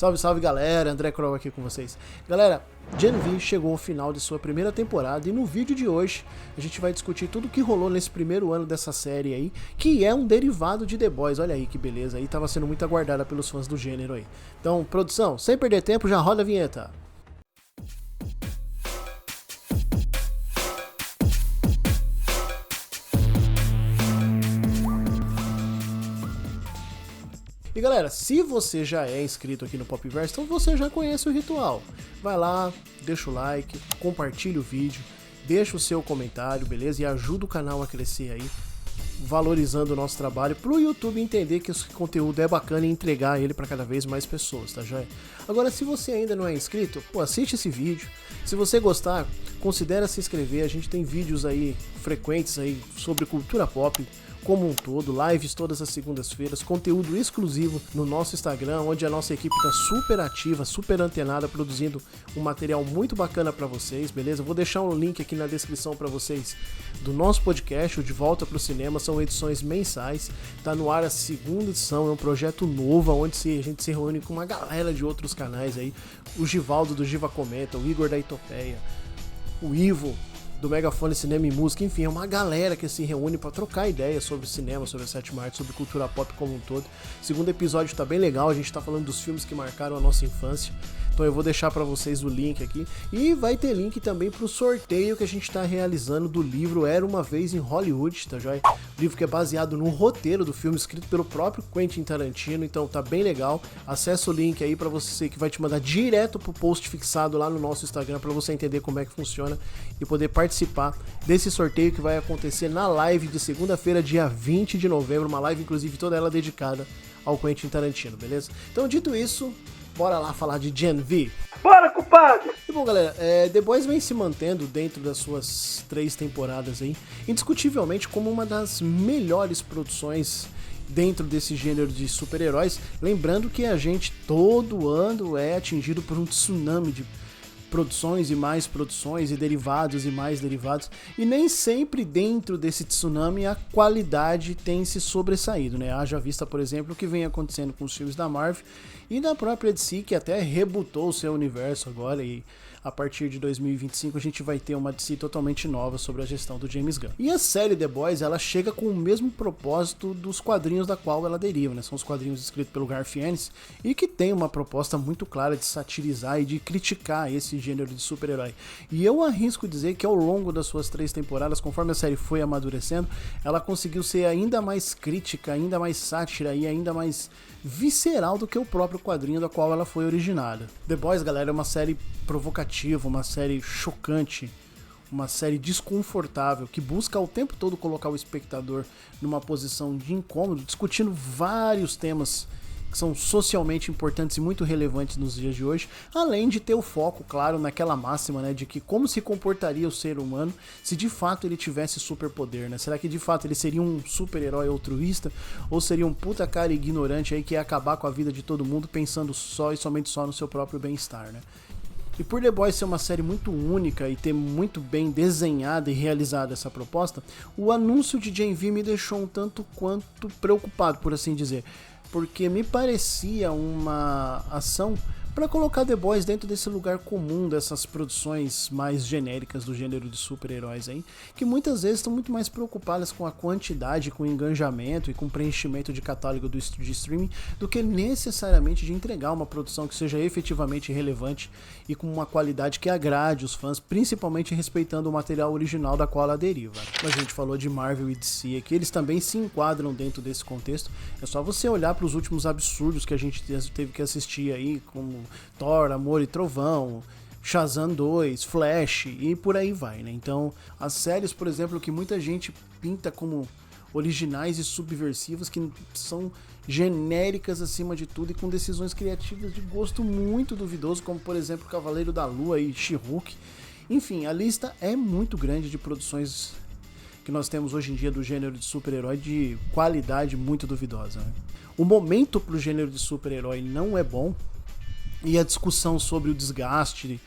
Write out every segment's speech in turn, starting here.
Salve, salve galera, André Crow aqui com vocês. Galera, Gen V chegou ao final de sua primeira temporada e no vídeo de hoje a gente vai discutir tudo o que rolou nesse primeiro ano dessa série aí, que é um derivado de The Boys. Olha aí que beleza, aí tava sendo muito aguardada pelos fãs do gênero aí. Então, produção, sem perder tempo, já roda a vinheta. E galera, se você já é inscrito aqui no Popverse, então você já conhece o ritual. Vai lá, deixa o like, compartilha o vídeo, deixa o seu comentário, beleza? E ajuda o canal a crescer aí, valorizando o nosso trabalho, pro YouTube entender que esse conteúdo é bacana e entregar ele para cada vez mais pessoas, tá joia? Agora, se você ainda não é inscrito, pô, assiste esse vídeo. Se você gostar, considera se inscrever. A gente tem vídeos aí frequentes aí sobre cultura pop como um todo, lives todas as segundas-feiras, conteúdo exclusivo no nosso Instagram, onde a nossa equipe tá super ativa, super antenada, produzindo um material muito bacana para vocês, beleza? Vou deixar um link aqui na descrição para vocês do nosso podcast, o De Volta pro Cinema, são edições mensais, tá no ar a segunda edição, é um projeto novo, onde a gente se reúne com uma galera de outros canais aí, o Givaldo do Giva Comenta, o Igor da Itopeia, o Ivo do Megafone Cinema e Música, enfim, é uma galera que se reúne para trocar ideias sobre cinema, sobre a sétima arte, sobre cultura pop como um todo. O segundo episódio tá bem legal, a gente tá falando dos filmes que marcaram a nossa infância, então eu vou deixar para vocês o link aqui, e vai ter link também pro sorteio que a gente tá realizando do livro Era Uma Vez em Hollywood, tá joia? Livro que é baseado no roteiro do filme, escrito pelo próprio Quentin Tarantino, então tá bem legal. Acessa o link aí para você, que vai te mandar direto pro post fixado lá no nosso Instagram, para você entender como é que funciona e poder participar desse sorteio que vai acontecer na live de segunda-feira, dia 20 de novembro, uma live inclusive toda ela dedicada ao Quentin Tarantino, beleza? Então, dito isso, bora lá falar de Gen V. Bora, culpado! E bom, galera, The Boys vem se mantendo dentro das suas 3 temporadas aí, indiscutivelmente como uma das melhores produções dentro desse gênero de super-heróis, lembrando que a gente todo ano é atingido por um tsunami de produções e derivados e mais derivados, e nem sempre dentro desse tsunami a qualidade tem se sobressaído, né? Haja vista, por exemplo, o que vem acontecendo com os filmes da Marvel e da própria DC, que até rebutou o seu universo agora, e a partir de 2025 a gente vai ter uma DC totalmente nova sobre a gestão do James Gunn. E a série The Boys, ela chega com o mesmo propósito dos quadrinhos da qual ela deriva, né? São os quadrinhos escritos pelo Garth Ennis e que tem uma proposta muito clara de satirizar e de criticar esse gênero de super-herói. E eu arrisco dizer que ao longo das suas 3 temporadas, conforme a série foi amadurecendo, ela conseguiu ser ainda mais crítica, ainda mais sátira e ainda mais visceral do que o próprio quadrinho da qual ela foi originada. The Boys, galera, é uma série provocativa, uma série chocante, uma série desconfortável, que busca o tempo todo colocar o espectador numa posição de incômodo, discutindo vários temas que são socialmente importantes e muito relevantes nos dias de hoje, além de ter o foco, claro, naquela máxima, né, de que como se comportaria o ser humano se de fato ele tivesse superpoder, né? Será que de fato ele seria um super-herói altruísta ou seria um puta cara ignorante aí que ia acabar com a vida de todo mundo pensando só e somente só no seu próprio bem-estar, né? E por The Boys ser uma série muito única e ter muito bem desenhada e realizada essa proposta, o anúncio de Gen V me deixou um tanto quanto preocupado, por assim dizer, porque me parecia uma ação para colocar The Boys dentro desse lugar comum dessas produções mais genéricas do gênero de super-heróis aí, que muitas vezes estão muito mais preocupadas com a quantidade, com o engajamento e com o preenchimento de catálogo de streaming do que necessariamente de entregar uma produção que seja efetivamente relevante e com uma qualidade que agrade os fãs, principalmente respeitando o material original da qual ela deriva. A gente falou de Marvel e DC aqui, eles também se enquadram dentro desse contexto, é só você olhar para os últimos absurdos que a gente teve que assistir aí, como Thor, Amor e Trovão, Shazam 2, Flash e por aí vai, né? Então, as séries, por exemplo, que muita gente pinta como originais e subversivas, que são genéricas acima de tudo e com decisões criativas de gosto muito duvidoso, como por exemplo Cavaleiro da Lua e She-Hulk. Enfim, a lista é muito grande de produções que nós temos hoje em dia do gênero de super-herói de qualidade muito duvidosa, né? O momento pro gênero de super-herói não é bom, e a discussão sobre o desgaste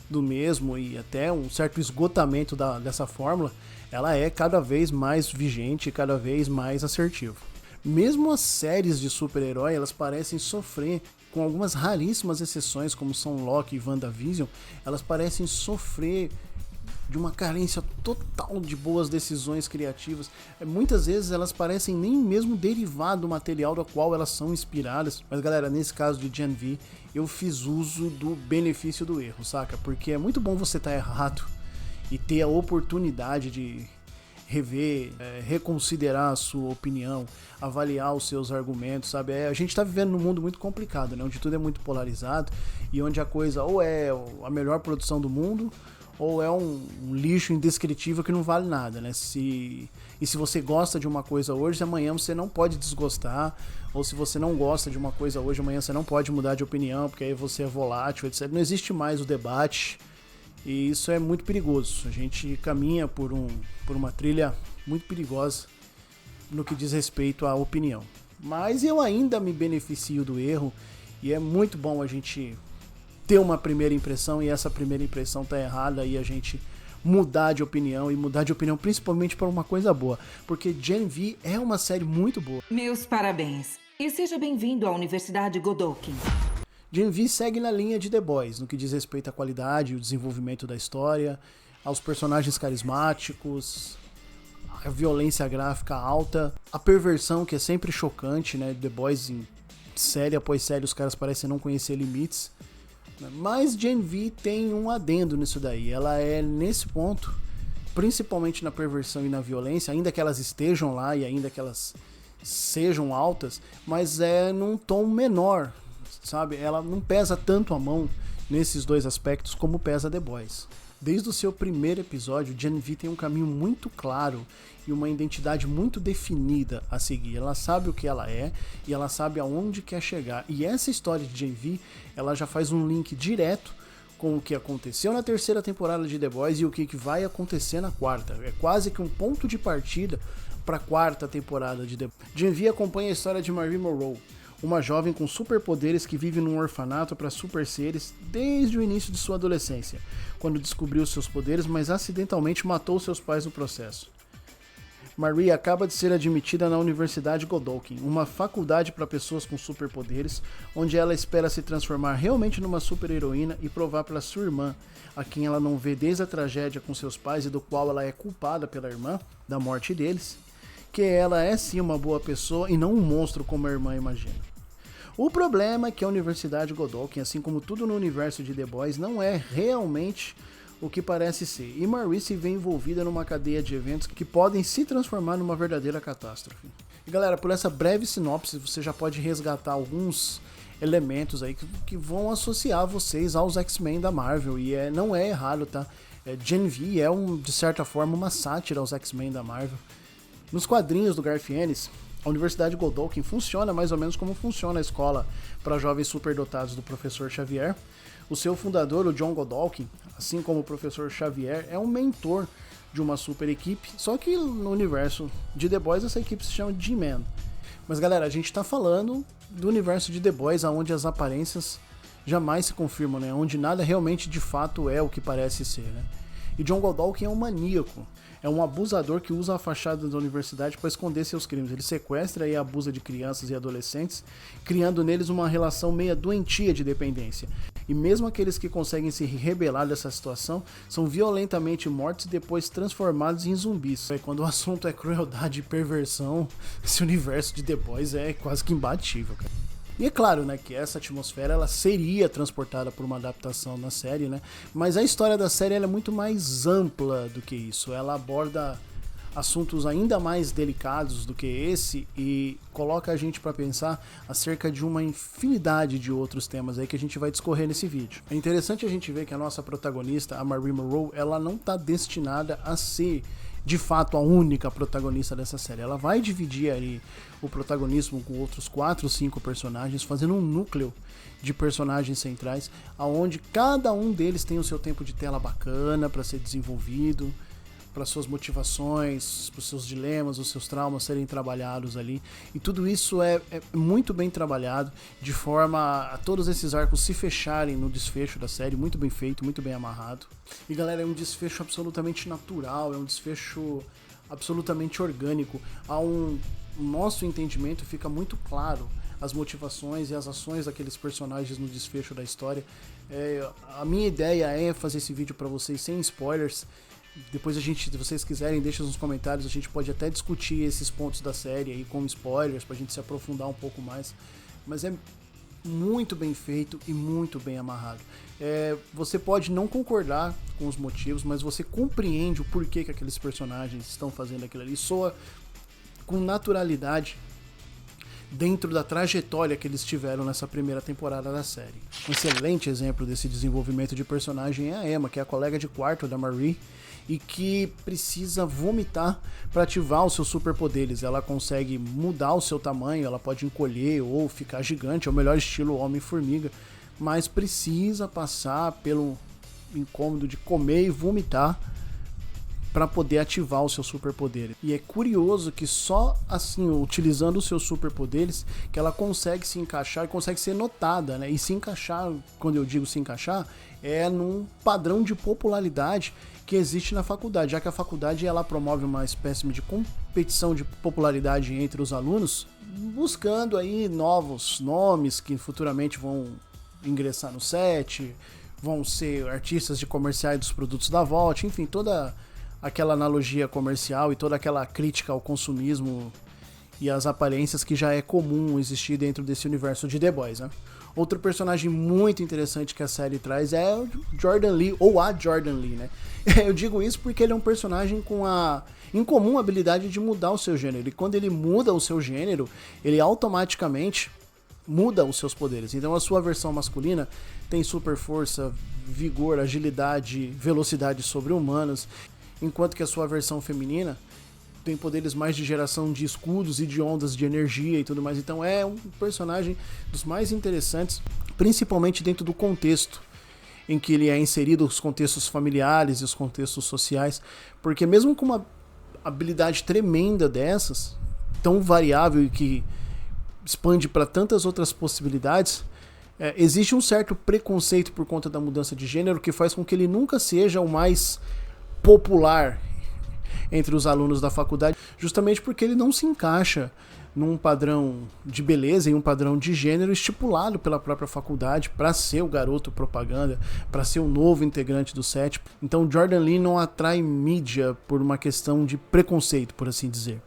do mesmo e até um certo esgotamento dessa fórmula, ela é cada vez mais vigente e cada vez mais assertiva. Mesmo as séries de super-herói, elas parecem sofrer, com algumas raríssimas exceções, como são Loki e WandaVision, elas parecem sofrer de uma carência total de boas decisões criativas. Muitas vezes elas parecem nem mesmo derivar do material do qual elas são inspiradas. Mas galera, nesse caso de Gen V, eu fiz uso do benefício do erro, saca? Porque é muito bom você estar errado e ter a oportunidade de rever, reconsiderar a sua opinião, avaliar os seus argumentos, sabe? A gente tá vivendo num mundo muito complicado, né? Onde tudo é muito polarizado e onde a coisa ou é a melhor produção do mundo ou é um lixo indescritível que não vale nada, né? E se você gosta de uma coisa hoje, amanhã você não pode desgostar, ou se você não gosta de uma coisa hoje, amanhã você não pode mudar de opinião, porque aí você é volátil, etc. Não existe mais o debate, e isso é muito perigoso. A gente caminha por uma trilha muito perigosa no que diz respeito à opinião. Mas eu ainda me beneficio do erro, e é muito bom a gente ter uma primeira impressão e essa primeira impressão tá errada e a gente mudar de opinião, e mudar de opinião principalmente para uma coisa boa, porque Gen V é uma série muito boa. Meus parabéns e seja bem-vindo à Universidade Godolkin. Gen V segue na linha de The Boys, no que diz respeito à qualidade, o desenvolvimento da história, aos personagens carismáticos, a violência gráfica alta, a perversão que é sempre chocante, né? The Boys, em série após série, os caras parecem não conhecer limites. Mas Gen V tem um adendo nisso daí. Ela é, nesse ponto, principalmente na perversão e na violência, ainda que elas estejam lá e ainda que elas sejam altas, mas é num tom menor, sabe? Ela não pesa tanto a mão nesses dois aspectos como pesa The Boys. Desde o seu primeiro episódio, Gen V tem um caminho muito claro e uma identidade muito definida a seguir. Ela sabe o que ela é e ela sabe aonde quer chegar. E essa história de Gen V, ela já faz um link direto com o que aconteceu na terceira temporada de The Boys e o que vai acontecer na quarta. É quase que um ponto de partida para a quarta temporada de The Boys. Gen V acompanha a história de Marie Monroe, uma jovem com superpoderes que vive num orfanato para super seres desde o início de sua adolescência, quando descobriu seus poderes, mas acidentalmente matou seus pais no processo. Marie acaba de ser admitida na Universidade Godolkin, uma faculdade para pessoas com superpoderes, onde ela espera se transformar realmente numa super-heroína e provar para sua irmã, a quem ela não vê desde a tragédia com seus pais e do qual ela é culpada pela irmã, da morte deles, que ela é sim uma boa pessoa e não um monstro como a irmã imagina. O problema é que a Universidade Godolkin, assim como tudo no universo de The Boys, não é realmente o que parece ser, e Marie se vê envolvida numa cadeia de eventos que podem se transformar numa verdadeira catástrofe. E galera, por essa breve sinopse, você já pode resgatar alguns elementos aí que vão associar vocês aos X-Men da Marvel, e não é errado, tá? Gen V é, de certa forma, uma sátira aos X-Men da Marvel. Nos quadrinhos do Garth Ennis, a Universidade Godolkin funciona mais ou menos como funciona a escola para jovens superdotados do Professor Xavier. O seu fundador, o John Godolkin, assim como o Professor Xavier, é um mentor de uma super equipe, só que no universo de The Boys essa equipe se chama G-Man. Mas galera, a gente tá falando do universo de The Boys, onde as aparências jamais se confirmam, né? Onde nada realmente de fato é o que parece ser, né? E John Godolkin é um maníaco, é um abusador que usa a fachada da universidade para esconder seus crimes. Ele sequestra e abusa de crianças e adolescentes, criando neles uma relação meia doentia de dependência. E mesmo aqueles que conseguem se rebelar dessa situação são violentamente mortos e depois transformados em zumbis. Quando o assunto é crueldade e perversão, esse universo de The Boys é quase que imbatível, cara. E é claro, né, que essa atmosfera ela seria transportada por uma adaptação na série, né? Mas a história da série ela é muito mais ampla do que isso. Ela aborda assuntos ainda mais delicados do que esse e coloca a gente para pensar acerca de uma infinidade de outros temas aí que a gente vai discorrer nesse vídeo. É interessante a gente ver que a nossa protagonista, a Marie Monroe, ela não está destinada a ser de fato a única protagonista dessa série. Ela vai dividir ali o protagonismo com outros 4 ou 5 personagens, fazendo um núcleo de personagens centrais, aonde cada um deles tem o seu tempo de tela bacana para ser desenvolvido, para suas motivações, para os seus dilemas, os seus traumas serem trabalhados ali. E tudo isso é muito bem trabalhado, de forma a todos esses arcos se fecharem no desfecho da série, muito bem feito, muito bem amarrado. E galera, é um desfecho absolutamente natural, é um desfecho absolutamente orgânico. Há um o nosso entendimento fica muito claro as motivações e as ações daqueles personagens no desfecho da história. A minha ideia é fazer esse vídeo para vocês sem spoilers. Depois se vocês quiserem, deixem nos comentários, a gente pode até discutir esses pontos da série aí com spoilers, pra gente se aprofundar um pouco mais. Mas é muito bem feito e muito bem amarrado. Você pode não concordar com os motivos, mas você compreende o porquê que aqueles personagens estão fazendo aquilo ali. Soa com naturalidade dentro da trajetória que eles tiveram nessa primeira temporada da série. Um excelente exemplo desse desenvolvimento de personagem é a Emma, que é a colega de quarto da Marie e que precisa vomitar para ativar os seus superpoderes. Ela consegue mudar o seu tamanho, ela pode encolher ou ficar gigante, é o melhor estilo Homem-Formiga, mas precisa passar pelo incômodo de comer e vomitar para poder ativar os seus superpoderes. E é curioso que só assim, utilizando os seus superpoderes, que ela consegue se encaixar e consegue ser notada, né? E se encaixar, quando eu digo se encaixar, é num padrão de popularidade que existe na faculdade, já que a faculdade ela promove uma espécie de competição de popularidade entre os alunos, buscando aí novos nomes que futuramente vão ingressar no set, vão ser artistas de comerciais dos produtos da Vault, enfim, toda aquela analogia comercial e toda aquela crítica ao consumismo e às aparências que já é comum existir dentro desse universo de The Boys, né? Outro personagem muito interessante que a série traz é o Jordan Lee, ou a Jordan Lee, né? Eu digo isso porque ele é um personagem com a incomum habilidade de mudar o seu gênero, e quando ele muda o seu gênero, ele automaticamente muda os seus poderes. Então a sua versão masculina tem super força, vigor, agilidade, velocidade sobre-humanos, enquanto que a sua versão feminina tem poderes mais de geração de escudos e de ondas de energia e tudo mais. Então é um personagem dos mais interessantes, principalmente dentro do contexto em que ele é inserido, os contextos familiares e os contextos sociais, porque mesmo com uma habilidade tremenda dessas, tão variável e que expande para tantas outras possibilidades, existe um certo preconceito por conta da mudança de gênero que faz com que ele nunca seja o mais popular entre os alunos da faculdade, justamente porque ele não se encaixa num padrão de beleza e um padrão de gênero estipulado pela própria faculdade para ser o garoto propaganda, para ser o novo integrante do set. Então Jordan Lee não atrai mídia por uma questão de preconceito, por assim dizer.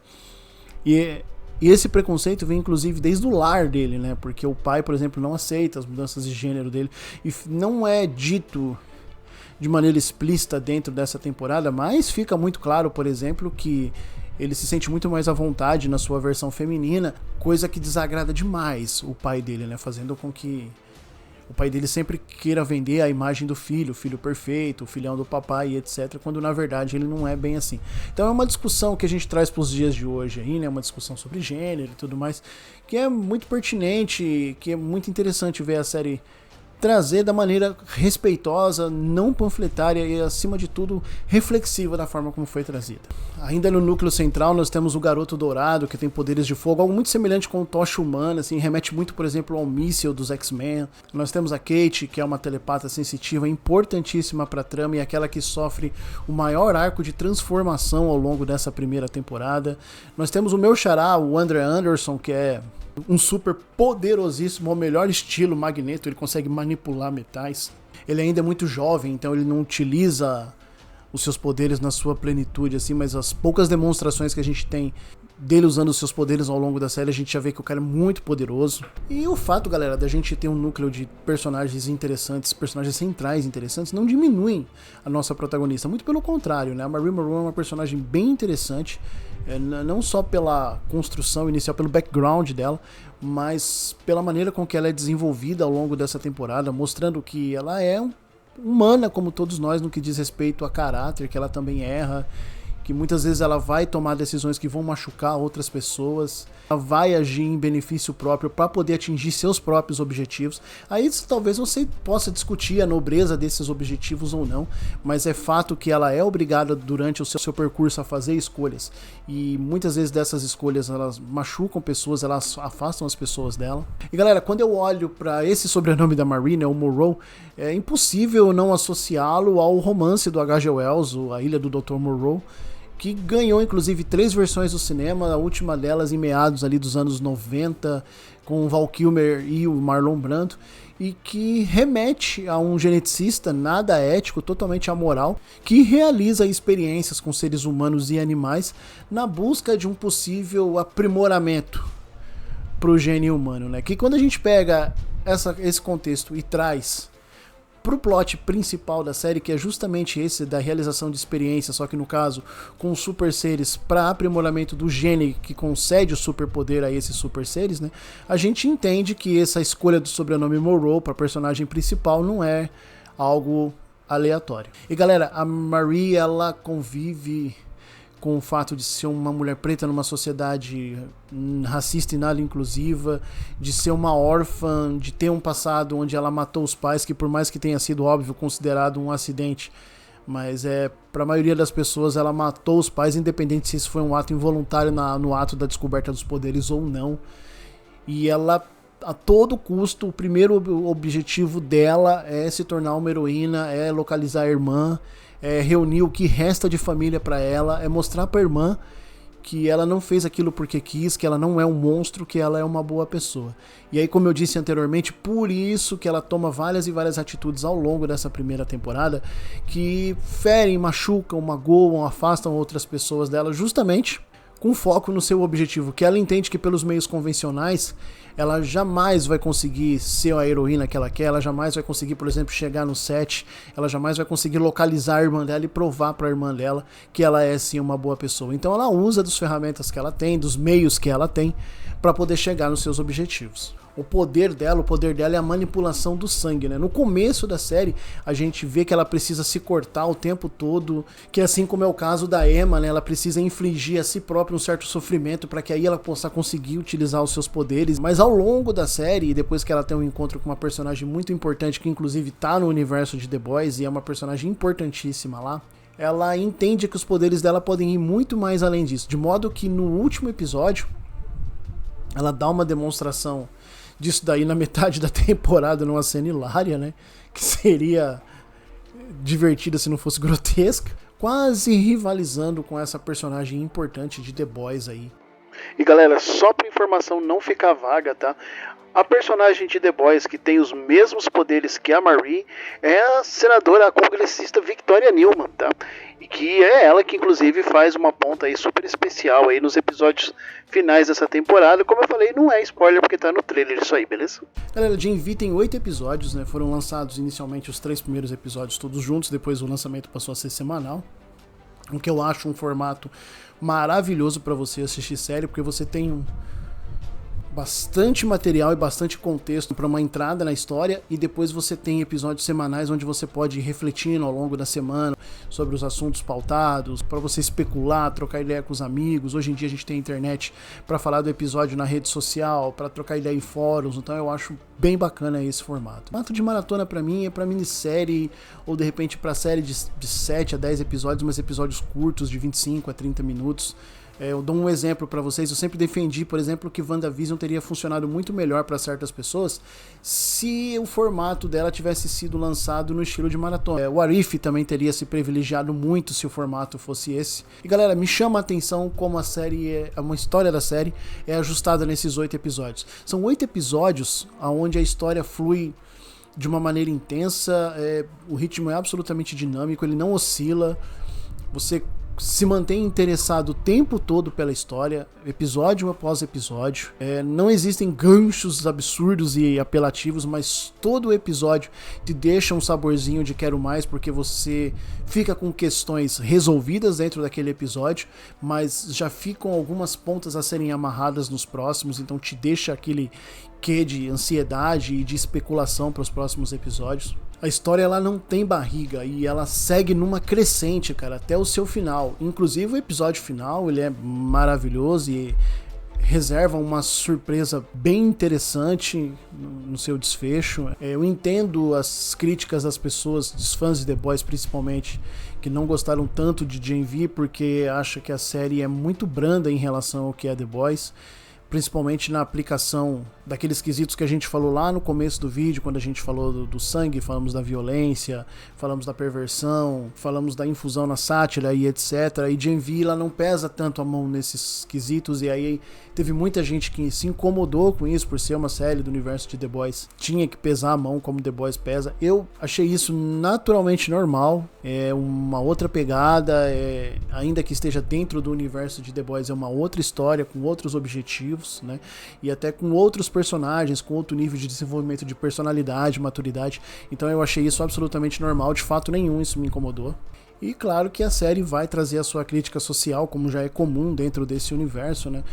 E esse preconceito vem inclusive desde o lar dele, né? Porque o pai, por exemplo, não aceita as mudanças de gênero dele, e não é dito de maneira explícita dentro dessa temporada, mas fica muito claro, por exemplo, que ele se sente muito mais à vontade na sua versão feminina, coisa que desagrada demais o pai dele, né? Fazendo com que o pai dele sempre queira vender a imagem do filho, o filho perfeito, o filhão do papai, etc., quando na verdade ele não é bem assim. Então é uma discussão que a gente traz para os dias de hoje aí, né? Uma discussão sobre gênero e tudo mais, que é muito pertinente, que é muito interessante ver a série trazer da maneira respeitosa, não panfletária e, acima de tudo, reflexiva da forma como foi trazida. Ainda no núcleo central, nós temos o Garoto Dourado, que tem poderes de fogo, algo muito semelhante com o Tocha Humana, assim, remete muito, por exemplo, ao míssil dos X-Men. Nós temos a Kate, que é uma telepata sensitiva, importantíssima para a trama e aquela que sofre o maior arco de transformação ao longo dessa primeira temporada. Nós temos o meu xará, o André Anderson, que é um super poderosíssimo, ao melhor estilo Magneto, ele consegue manipular metais. Ele ainda é muito jovem, então ele não utiliza os seus poderes na sua plenitude, assim, mas as poucas demonstrações que a gente tem dele usando os seus poderes ao longo da série, a gente já vê que o cara é muito poderoso. E o fato, galera, da gente ter um núcleo de personagens interessantes, personagens centrais interessantes, não diminuem a nossa protagonista, muito pelo contrário, né? A Marie Monroe é uma personagem bem interessante, não só pela construção inicial, pelo background dela, mas pela maneira com que ela é desenvolvida ao longo dessa temporada, mostrando que ela é humana como todos nós no que diz respeito a caráter, que ela também erra, que muitas vezes ela vai tomar decisões que vão machucar outras pessoas, ela vai agir em benefício próprio para poder atingir seus próprios objetivos. Aí talvez você possa discutir a nobreza desses objetivos ou não, mas é fato que ela é obrigada durante o seu percurso a fazer escolhas, e muitas vezes dessas escolhas elas machucam pessoas, elas afastam as pessoas dela. E galera, quando eu olho para esse sobrenome da Marie, né, o Monroe, é impossível não associá-lo ao romance do H.G. Wells, A Ilha do Dr. Monroe, que ganhou inclusive 3 versões do cinema, a última delas em meados ali dos anos 90, com o Val Kilmer e o Marlon Brando, e que remete a um geneticista nada ético, totalmente amoral, que realiza experiências com seres humanos e animais na busca de um possível aprimoramento para o gene humano, né? Que quando a gente pega esse contexto e traz pro plot principal da série, que é justamente esse da realização de experiências, só que no caso com super seres para aprimoramento do gene que concede o superpoder a esses super seres, né? A gente entende que essa escolha do sobrenome Monroe para personagem principal não é algo aleatório. E galera, a Marie, ela convive com o fato de ser uma mulher preta numa sociedade racista e nada inclusiva, de ser uma órfã, de ter um passado onde ela matou os pais, que por mais que tenha sido, óbvio, considerado um acidente, mas para a maioria das pessoas ela matou os pais, independente se isso foi um ato involuntário no ato da descoberta dos poderes ou não. E ela, a todo custo, o primeiro objetivo dela é se tornar uma heroína, é localizar a irmã, é reunir o que resta de família para ela, é mostrar para a irmã que ela não fez aquilo porque quis, que ela não é um monstro, que ela é uma boa pessoa. E aí, como eu disse anteriormente, por isso que ela toma várias e várias atitudes ao longo dessa primeira temporada que ferem, machucam, magoam, afastam outras pessoas dela, justamente com foco no seu objetivo, que ela entende que pelos meios convencionais ela jamais vai conseguir ser a heroína que ela quer, ela jamais vai conseguir, por exemplo, chegar no set, ela jamais vai conseguir localizar a irmã dela e provar para a irmã dela que ela é sim uma boa pessoa. Então ela usa das ferramentas que ela tem, dos meios que ela tem, para poder chegar nos seus objetivos. O poder dela é a manipulação do sangue, né? No começo da série, a gente vê que ela precisa se cortar o tempo todo, que assim como é o caso da Emma, né? Ela precisa infligir a si própria um certo sofrimento para que aí ela possa conseguir utilizar os seus poderes. Mas ao longo da série, e depois que ela tem um encontro com uma personagem muito importante, que inclusive tá no universo de The Boys e é uma personagem importantíssima lá, ela entende que os poderes dela podem ir muito mais além disso. De modo que no último episódio, ela dá uma demonstração disso daí na metade da temporada, numa cena hilária, né? Que seria divertida se não fosse grotesca. Quase rivalizando com essa personagem importante de The Boys aí. E galera, só pra informação não ficar vaga, tá? A personagem de The Boys que tem os mesmos poderes que a Marie é a senadora, a congressista Victoria Newman, tá? E que é ela que inclusive faz uma ponta aí super especial aí nos episódios finais dessa temporada. Como eu falei, não é spoiler porque tá no trailer isso aí, beleza? Galera, Gen V tem 8 episódios, né? Foram lançados inicialmente os 3 primeiros episódios todos juntos, depois o lançamento passou a ser semanal. O que eu acho um formato maravilhoso para você assistir série, porque você tem bastante material e bastante contexto para uma entrada na história, e depois você tem episódios semanais onde você pode ir refletindo ao longo da semana sobre os assuntos pautados, para você especular, trocar ideia com os amigos. Hoje em dia a gente tem internet para falar do episódio na rede social, para trocar ideia em fóruns, então eu acho bem bacana esse formato. O formato de maratona para mim é para minissérie, ou de repente para série de 7 a 10 episódios, mas episódios curtos de 25 a 30 minutos. Eu dou um exemplo para vocês. Eu sempre defendi, por exemplo, que WandaVision teria funcionado muito melhor para certas pessoas se o formato dela tivesse sido lançado no estilo de maratona. O What If também teria se privilegiado muito se o formato fosse esse. E galera, me chama a atenção como a série uma história da série é ajustada nesses 8 episódios. São 8 episódios onde a história flui de uma maneira intensa, o ritmo é absolutamente dinâmico, ele não oscila, você se mantém interessado o tempo todo pela história, episódio após episódio. Não existem ganchos absurdos e apelativos, mas todo episódio te deixa um saborzinho de quero mais, porque você fica com questões resolvidas dentro daquele episódio, mas já ficam algumas pontas a serem amarradas nos próximos, então te deixa aquele quê de ansiedade e de especulação para os próximos episódios. A história ela não tem barriga e ela segue numa crescente, cara, até o seu final. Inclusive o episódio final, ele é maravilhoso e reserva uma surpresa bem interessante no seu desfecho. Eu entendo as críticas das pessoas, dos fãs de The Boys principalmente, que não gostaram tanto de Gen V porque acham que a série é muito branda em relação ao que é The Boys, principalmente na aplicação daqueles quesitos que a gente falou lá no começo do vídeo, quando a gente falou do sangue, falamos da violência, falamos da perversão, falamos da infusão na sátira e etc. E Gen V, ela não pesa tanto a mão nesses quesitos, e aí teve muita gente que se incomodou com isso, por ser uma série do universo de The Boys. Tinha que pesar a mão como The Boys pesa. Eu achei isso naturalmente normal, é uma outra pegada, ainda que esteja dentro do universo de The Boys, é uma outra história, com outros objetivos, né? E até com outros personagens, com outro nível de desenvolvimento de personalidade, maturidade. Então eu achei isso absolutamente normal, de fato nenhum isso me incomodou. E claro que a série vai trazer a sua crítica social, como já é comum dentro desse universo, né?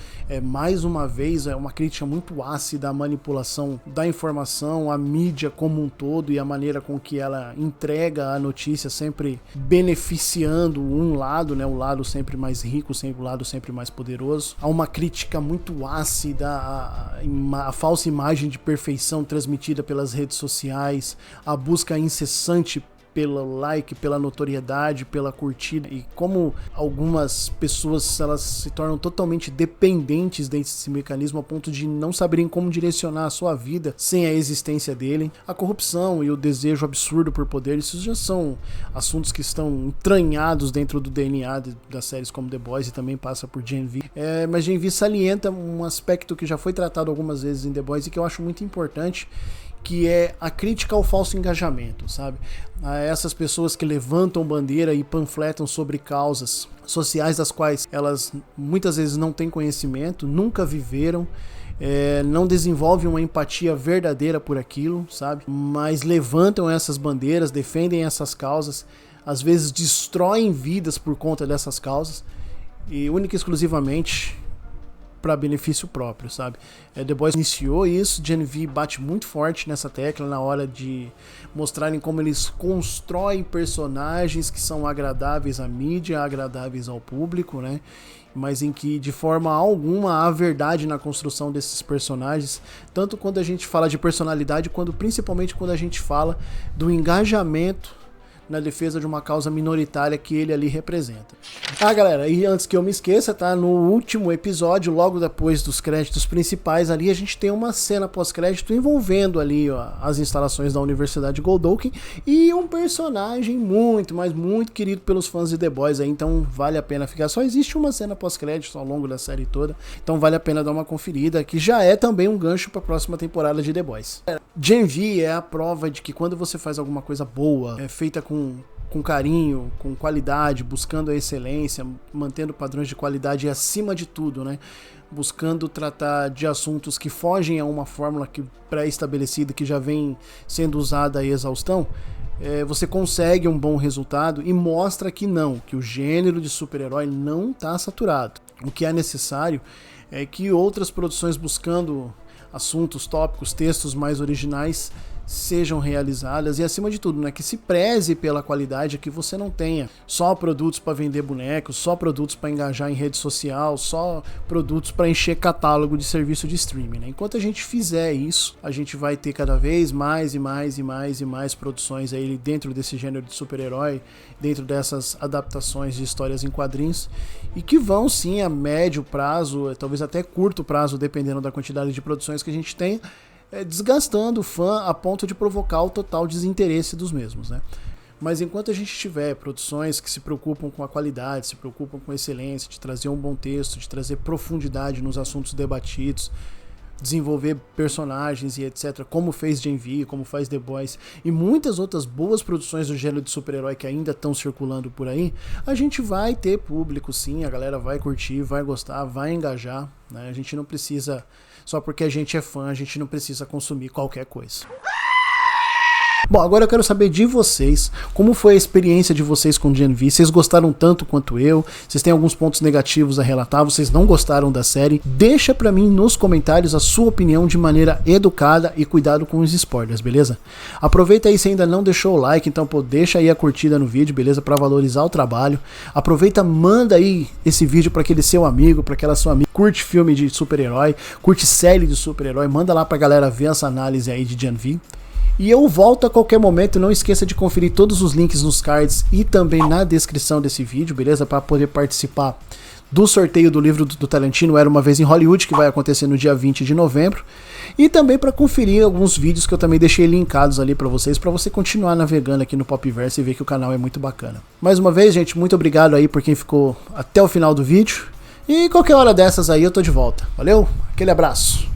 Mais uma vez, é uma crítica muito ácida à manipulação da informação, à mídia como um todo e a maneira com que ela entrega a notícia, sempre beneficiando um lado, né? O lado sempre mais rico, sempre o lado sempre mais poderoso. Há uma crítica muito ácida à falsa imagem de perfeição transmitida pelas redes sociais, a busca incessante pelo like, pela notoriedade, pela curtida, e como algumas pessoas elas se tornam totalmente dependentes desse mecanismo a ponto de não saberem como direcionar a sua vida sem a existência dele. A corrupção e o desejo absurdo por poder, isso já são assuntos que estão entranhados dentro do DNA das séries como The Boys e também passa por Gen V. Mas Gen V salienta um aspecto que já foi tratado algumas vezes em The Boys e que eu acho muito importante, que é a crítica ao falso engajamento, sabe? A essas pessoas que levantam bandeira e panfletam sobre causas sociais das quais elas muitas vezes não têm conhecimento, nunca viveram, não desenvolvem uma empatia verdadeira por aquilo, sabe? Mas levantam essas bandeiras, defendem essas causas, às vezes destroem vidas por conta dessas causas e única e exclusivamente para benefício próprio, sabe? The Boys iniciou isso, Gen V bate muito forte nessa tecla na hora de mostrarem como eles constroem personagens que são agradáveis à mídia, agradáveis ao público, né? Mas em que de forma alguma há verdade na construção desses personagens, tanto quando a gente fala de personalidade, quanto principalmente quando a gente fala do engajamento na defesa de uma causa minoritária que ele ali representa. Galera, e antes que eu me esqueça, tá? No último episódio, logo depois dos créditos principais ali, a gente tem uma cena pós-crédito envolvendo ali, ó, as instalações da Universidade Goldolkin e um personagem muito, mas muito querido pelos fãs de The Boys aí, então vale a pena ficar. Só existe uma cena pós-crédito ao longo da série toda, então vale a pena dar uma conferida, que já é também um gancho para a próxima temporada de The Boys. Gen V é a prova de que quando você faz alguma coisa boa, feita com carinho, com qualidade, buscando a excelência, mantendo padrões de qualidade e acima de tudo, né? Buscando tratar de assuntos que fogem a uma fórmula pré-estabelecida que já vem sendo usada a exaustão, você consegue um bom resultado e mostra que o gênero de super-herói não está saturado. O que é necessário é que outras produções buscando assuntos, tópicos, textos mais originais sejam realizadas e, acima de tudo, né, que se preze pela qualidade, que você não tenha só produtos para vender bonecos, só produtos para engajar em rede social, só produtos para encher catálogo de serviço de streaming, né? Enquanto a gente fizer isso, a gente vai ter cada vez mais e mais e mais e mais produções aí dentro desse gênero de super-herói, dentro dessas adaptações de histórias em quadrinhos, e que vão sim a médio prazo, talvez até curto prazo, dependendo da quantidade de produções que a gente tem, desgastando o fã a ponto de provocar o total desinteresse dos mesmos, né? Mas enquanto a gente tiver produções que se preocupam com a qualidade, se preocupam com a excelência, de trazer um bom texto, de trazer profundidade nos assuntos debatidos, desenvolver personagens e etc, como fez Gen V, como faz The Boys e muitas outras boas produções do gênero de super-herói que ainda estão circulando por aí, a gente vai ter público sim, a galera vai curtir, vai gostar, vai engajar, né? A gente não precisa, só porque a gente é fã, a gente não precisa consumir qualquer coisa. Bom, agora eu quero saber de vocês, como foi a experiência de vocês com Gen V? Vocês gostaram tanto quanto eu? Vocês têm alguns pontos negativos a relatar? Vocês não gostaram da série? Deixa pra mim nos comentários a sua opinião de maneira educada e cuidado com os spoilers, beleza? Aproveita aí se ainda não deixou o like, então deixa aí a curtida no vídeo, beleza? Pra valorizar o trabalho. Aproveita, manda aí esse vídeo pra aquele seu amigo, pra aquela sua amiga. Curte filme de super-herói, curte série de super-herói, manda lá pra galera ver essa análise aí de Gen V. E eu volto a qualquer momento, não esqueça de conferir todos os links nos cards e também na descrição desse vídeo, beleza? Para poder participar do sorteio do livro do Tarantino Era Uma Vez em Hollywood, que vai acontecer no dia 20 de novembro, e também para conferir alguns vídeos que eu também deixei linkados ali para vocês, para você continuar navegando aqui no Popverse e ver que o canal é muito bacana. Mais uma vez, gente, muito obrigado aí por quem ficou até o final do vídeo, e qualquer hora dessas aí eu tô de volta. Valeu, aquele abraço!